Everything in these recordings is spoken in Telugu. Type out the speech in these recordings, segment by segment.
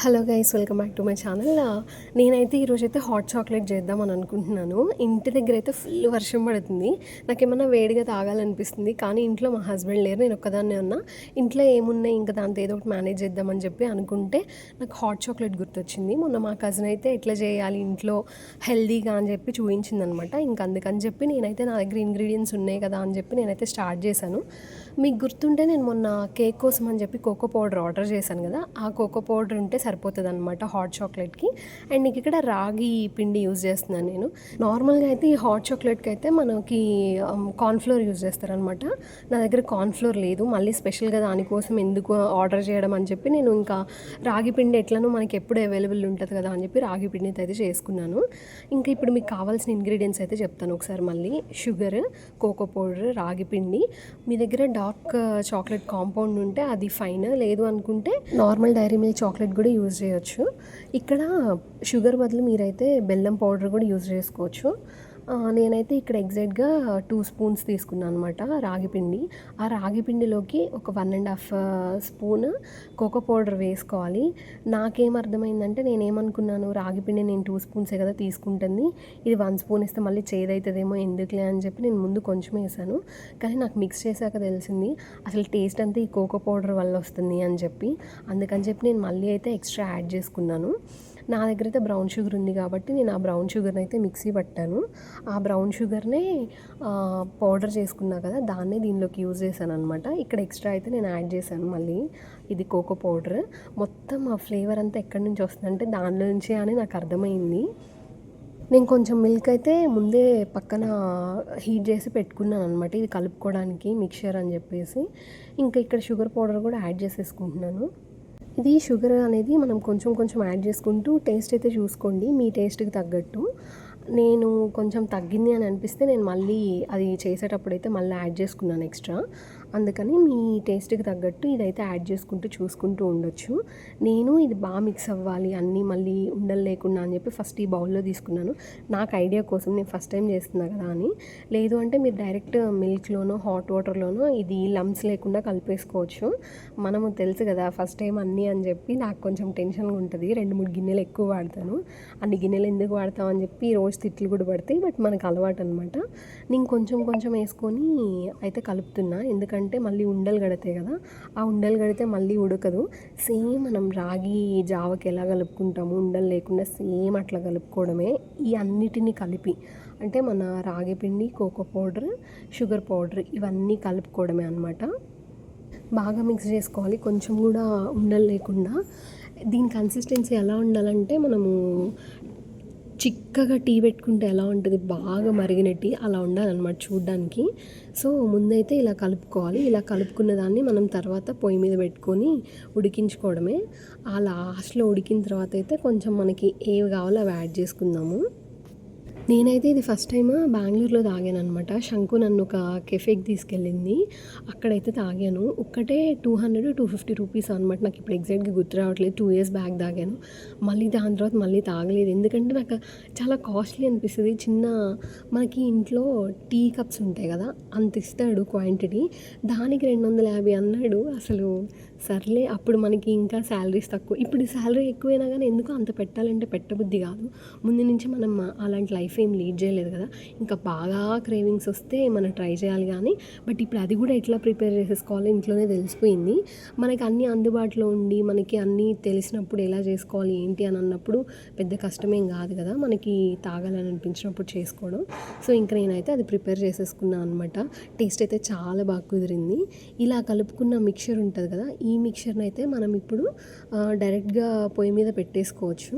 Hello guys, welcome back to my channel. నేనైతే ఈరోజైతే హాట్ చాక్లెట్ చేద్దామని అనుకుంటున్నాను. ఇంటి దగ్గర అయితే ఫుల్ వర్షం పడుతుంది. నాకేమన్నా వేడిగా తాగాలనిపిస్తుంది, కానీ ఇంట్లో మా హస్బెండ్ లేరు, నేను ఒక్కదాన్నే ఉన్నా. ఇంట్లో ఏమున్నాయి, ఇంకా దాంతో ఏదో ఒకటి మేనేజ్ చేద్దామని చెప్పి అనుకుంటే నాకు హాట్ చాక్లెట్ గుర్తొచ్చింది. మొన్న మా కజిన్ అయితే ఎట్లా చేయాలి ఇంట్లో హెల్దీగా అని చెప్పి చూపించిందనమాట. ఇంక అందుకని చెప్పి నేనైతే నా దగ్గర ఇంగ్రీడియంట్స్ ఉన్నాయి కదా అని చెప్పి నేనైతే స్టార్ట్ చేశాను. మీకు గుర్తుంటే నేను మొన్న కేక్ కోసం అని చెప్పి కోకో పౌడర్ ఆర్డర్ చేశాను కదా, ఆ కోకో పౌడర్ ఉంటే సరిపోతుంది అనమాట హాట్ చాక్లెట్కి. అండ్ నీకు ఇక్కడ రాగి పిండి యూజ్ చేస్తున్నాను నేను. నార్మల్గా అయితే ఈ హాట్ చాక్లెట్కి అయితే మనకి కార్న్ఫ్లోర్ యూజ్ చేస్తారనమాట. నా దగ్గర కార్న్ఫ్లోర్ లేదు, మళ్ళీ స్పెషల్గా దానికోసం ఎందుకు ఆర్డర్ చేయడం అని చెప్పి నేను ఇంకా రాగి పిండి ఎట్లనో మనకి ఎప్పుడు అవైలబుల్ ఉంటుంది కదా అని చెప్పి రాగి పిండితో అయితే చేసుకున్నాను. ఇంకా ఇప్పుడు మీకు కావాల్సిన ఇంగ్రీడియంట్స్ అయితే చెప్తాను ఒకసారి మళ్ళీ. షుగర్, కోకో పౌడర్, రాగి పిండి. మీ దగ్గర డార్క్ చాక్లెట్ కాంపౌండ్ ఉంటే అది ఫైన్, లేదు అనుకుంటే నార్మల్ డైరీ మిల్క్ చాక్లెట్ కూడా యూజ్ చేయొచ్చు. ఇక్కడ షుగర్ బదులు మీరైతే బెల్లం పౌడర్ కూడా యూజ్ చేసుకోవచ్చు. నేనైతే ఇక్కడ ఎగ్జాక్ట్గా 2 స్పూన్స్ తీసుకున్నాను అనమాట రాగి పిండి. ఆ రాగి పిండిలోకి ఒక 1.5 స్పూన్ కోకో పౌడర్ వేసుకోవాలి. నాకేం అర్థమైందంటే నేనేమనుకున్నాను, రాగి పిండి నేను 2 స్పూన్సే కదా తీసుకుంటుంది, ఇది 1 స్పూన్ ఇస్తే మళ్ళీ చేదవుతుందేమో ఎందుకులే అని చెప్పి నేను ముందు కొంచెం వేసాను. కానీ నాకు మిక్స్ చేశాక తెలిసింది అసలు టేస్ట్ అంతా ఈ కోకో పౌడర్ వల్ల వస్తుంది అని చెప్పి. అందుకని చెప్పి నేను మళ్ళీ అయితే ఎక్స్ట్రా యాడ్ చేసుకున్నాను. నా దగ్గర అయితే బ్రౌన్ షుగర్ ఉంది కాబట్టి నేను ఆ బ్రౌన్ షుగర్ని అయితే మిక్సీ పట్టాను. ఆ బ్రౌన్ షుగర్నే పౌడర్ చేసుకున్నా కదా, దాన్నే దీనిలోకి యూజ్ చేశాను అనమాట. ఇక్కడ ఎక్స్ట్రా అయితే నేను యాడ్ చేశాను మళ్ళీ ఇది కోకో పౌడర్. మొత్తం ఆ ఫ్లేవర్ అంతా ఎక్కడి నుంచి వస్తుందంటే దానిలో నుంచే అని నాకు అర్థమైంది. నేను కొంచెం మిల్క్ అయితే ముందే పక్కన హీట్ చేసి పెట్టుకున్నాను అనమాట, ఇది కలుపుకోవడానికి మిక్చర్ అని చెప్పేసి. ఇంకా ఇక్కడ షుగర్ పౌడర్ కూడా యాడ్ చేసేసుకుంటున్నాను. ఇది షుగర్ అనేది మనం కొంచెం కొంచెం యాడ్ చేసుకుంటూ టేస్ట్ అయితే చూసుకోండి మీ టేస్ట్కి తగ్గట్టు. నేను కొంచెం తగ్గింది అని అనిపిస్తే నేను మళ్ళీ అది చేసేటప్పుడు అయితే మళ్ళీ యాడ్ చేసుకున్నాను ఎక్స్ట్రా. అందుకని మీ టేస్ట్కి తగ్గట్టు ఇదైతే యాడ్ చేసుకుంటూ చూసుకుంటూ ఉండొచ్చు. నేను ఇది బాగా మిక్స్ అవ్వాలి అన్నీ మళ్ళీ ఉండలు లేకుండా అని చెప్పి ఫస్ట్ ఈ బౌల్లో తీసుకున్నాను, నాకు ఐడియా కోసం, నేను ఫస్ట్ టైం చేస్తున్నా కదా అని. లేదు అంటే మీరు డైరెక్ట్ మిల్క్లోనో హాట్ వాటర్లోనో ఇది లమ్స్ లేకుండా కలిపేసుకోవచ్చు. మనము తెలుసు కదా ఫస్ట్ టైం అన్నీ అని చెప్పి నాకు కొంచెం టెన్షన్గా ఉంటుంది, 2-3 గిన్నెలు ఎక్కువ వాడతాను. అన్ని గిన్నెలు ఎందుకు వాడతామని చెప్పి రోజు తిట్లు కూడా పడతాయి, బట్ మనకు అలవాటు అనమాట. నేను కొంచెం కొంచెం వేసుకొని అయితే కలుపుతున్నా, ఎందుకంటే మళ్ళీ ఉండలు కడతాయి కదా, ఆ ఉండలు కడితే మళ్ళీ ఉడకదు. సేమ్ మనం రాగి జావకి ఎలా కలుపుకుంటాము ఉండలు లేకుండా సేమ్ అట్లా కలుపుకోవడమే. ఈ అన్నిటినీ కలిపి అంటే మన రాగి పిండి, కోకో పౌడర్, షుగర్ పౌడర్ ఇవన్నీ కలుపుకోవడమే అనమాట. బాగా మిక్స్ చేసుకోవాలి, కొంచెం కూడా ఉండలు లేకుండా. దీని కన్సిస్టెన్సీ ఎలా ఉండాలంటే మనము చిక్కగా టీ పెట్టుకుంటే ఎలా ఉంటుంది, బాగా మరిగిన టీ అలా ఉండాలన్నమాట చూడ్డానికి. సో ముందైతే ఇలా కలుపుకోవాలి. ఇలా కలుపుకున్న దాన్ని మనం తర్వాత పొయ్యి మీద పెట్టుకొని ఉడికించుకోవడమే. ఆ లాస్ట్లో ఉడికిన తర్వాత అయితే కొంచెం మనకి ఏవి కావాలో అవి యాడ్ చేసుకుందాము. నేనైతే ఇది ఫస్ట్ టైం బెంగళూరులో తాగాను అనమాట. శంకు నన్ను ఒక కెఫేకి తీసుకెళ్ళింది, అక్కడైతే తాగాను. ఒక్కటే 200-250 రూపీస్ అనమాట. నాకు ఇప్పుడు ఎగ్జాక్ట్గా గుర్తు రావట్లేదు, 2 ఇయర్స్ బ్యాక్ తాగాను. మళ్ళీ దాని తర్వాత మళ్ళీ తాగలేదు, ఎందుకంటే నాకు చాలా కాస్ట్లీ అనిపిస్తుంది. మనకి ఇంట్లో టీ కప్స్ ఉంటాయి కదా, అంత ఇస్తాడు క్వాంటిటీ, దానికి 250 అన్నాడు. అసలు సర్లే, అప్పుడు మనకి ఇంకా శాలరీస్ తక్కువ, ఇప్పుడు శాలరీ ఎక్కువైనా కానీ ఎందుకు అంత పెట్టాలంటే పెట్టబుద్ధి కాదు. ముందు నుంచి మనం అలాంటి లైఫ్ ఏం లీడ్ చేయలేదు కదా, ఇంకా బాగా క్రేవింగ్స్ వస్తే మనం ట్రై చేయాలి. కానీ బట్ ఇప్పుడు అది కూడా ఎట్లా ప్రిపేర్ చేసేసుకోవాలో ఇంట్లోనే తెలిసిపోయింది. మనకి అన్నీ అందుబాటులో ఉండి మనకి అన్నీ తెలిసినప్పుడు ఎలా చేసుకోవాలి ఏంటి అని అన్నప్పుడు పెద్ద కష్టమేం కాదు కదా మనకి తాగాలని అనిపించినప్పుడు చేసుకోవడం. సో ఇంకా నేనైతే అది ప్రిపేర్ చేసేసుకున్నాను అనమాట. టేస్ట్ అయితే చాలా బాగా కుదిరింది. ఇలా కలుపుకున్న మిక్చర్ ఉంటుంది కదా, ఈ మిక్చర్ని అయితే మనం ఇప్పుడు డైరెక్ట్గా పొయ్యి మీద పెట్టేసుకోవచ్చు.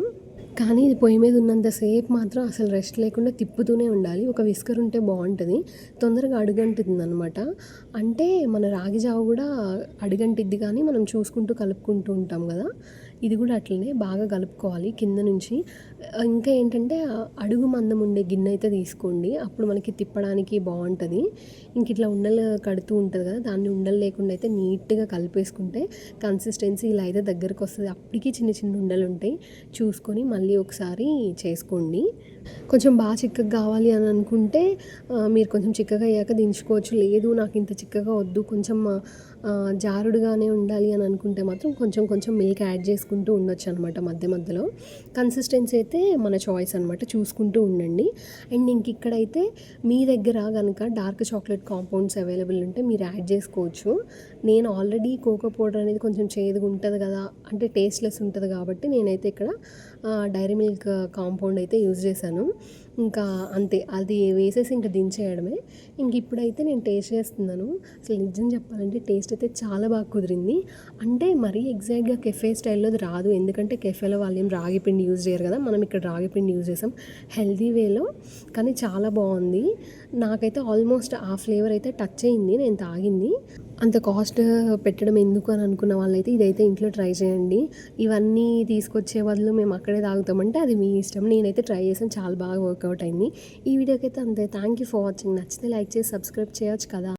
కానీ ఇది పొయ్యి మీద ఉన్నంతసేపు మాత్రం అసలు రెస్ట్ లేకుండా తిప్పుతూనే ఉండాలి. ఒక విస్కర్ ఉంటే బాగుంటుంది, తొందరగా అడుగంటుతుంది అనమాట. అంటే మన రాగి జావ కూడా అడుగంటిద్ది, కానీ మనం చూసుకుంటూ కలుపుకుంటూ ఉంటాం కదా, ఇది కూడా అట్లనే బాగా కలుపుకోవాలి కింద నుంచి. ఇంకా ఏంటంటే అడుగు మందం ఉండే గిన్నె అయితే తీసుకోండి, అప్పుడు మనకి తిప్పడానికి బాగుంటుంది. ఇంక ఇట్లా ఉండలు కడుతూ ఉంటుంది కదా, దాన్ని ఉండలు లేకుండా అయితే నీట్గా కలిపేసుకుంటే కన్సిస్టెన్సీ ఇలా అయితే దగ్గరకు వస్తుంది. అప్పటికి చిన్న చిన్న ఉండలు ఉంటాయి, చూసుకొని మళ్ళీ ఒకసారి చేసుకోండి. కొంచెం బాగా చిక్కగా కావాలి అని అనుకుంటే మీరు కొంచెం చిక్కగా అయ్యాక దించుకోవచ్చు. లేదు నాకు ఇంత చిక్కగా వద్దు, కొంచెం జారుడుగానే ఉండాలి అని అనుకుంటే మాత్రం కొంచెం కొంచెం మిల్క్ యాడ్ చేసుకుంటూ ఉండొచ్చనమాట మధ్య మధ్యలో. కన్సిస్టెన్సీ అయితే మన చాయిస్ అనమాట, చూసుకుంటూ ఉండండి. అండ్ ఇక్కడైతే మీ దగ్గర గనుక డార్క్ చాక్లెట్ కాంపౌండ్స్ అవైలబుల్ ఉంటే మీరు యాడ్ చేసుకోవచ్చు. నేను ఆల్రెడీ కోకో పౌడర్ అనేది కొంచెం చేదుగా ఉంటది కదా, అంటే టేస్ట్‌లెస్ ఉంటది కాబట్టి నేనైతే ఇక్కడ డైరీ మిల్క్ కాంపౌండ్ అయితే యూజ్ చేశాను. ఇంకా అంతే, అది వేసేసి ఇంక దించేయడమే. ఇప్పుడైతే నేను టేస్ట్ చేస్తున్నాను. అసలు నిజం చెప్పాలంటే టేస్ట్ అయితే చాలా బాగా కుదిరింది. అంటే మరీ ఎగ్జాక్ట్‌గా కెఫే స్టైల్‌లోది రాదు. ఎందుకంటే కెఫేలో వాళ్ళేం రాగి పిండి యూజ్ చేయరు కదా, మనం ఇక్కడ రాగి పిండి యూజ్ చేసాం హెల్తీ వేలో. కానీ చాలా బాగుంది. నాకైతే ఆల్మోస్ట్ ఆ ఫ్లేవర్ అయితే టచ్ అయింది నేను తాగింది. అంత కాస్ట్ పెట్టడం ఎందుకు అని అనుకున్న వాళ్ళైతే ఇదైతే ఇంట్లో ట్రై చేయండి. ఇవన్నీ తీసుకొచ్చే బదులు మేము అక్కడే తాగుతామంటే అది మీ ఇష్టం. నేనైతే ట్రై చేశాను, చాలా బాగా వర్కౌట్ అయింది. ఈ వీడియోకి అయితే అంతే. Thank you for watching. నచ్చితే లైక్ చేసి సబ్స్క్రైబ్ చేయొచ్చు కదా.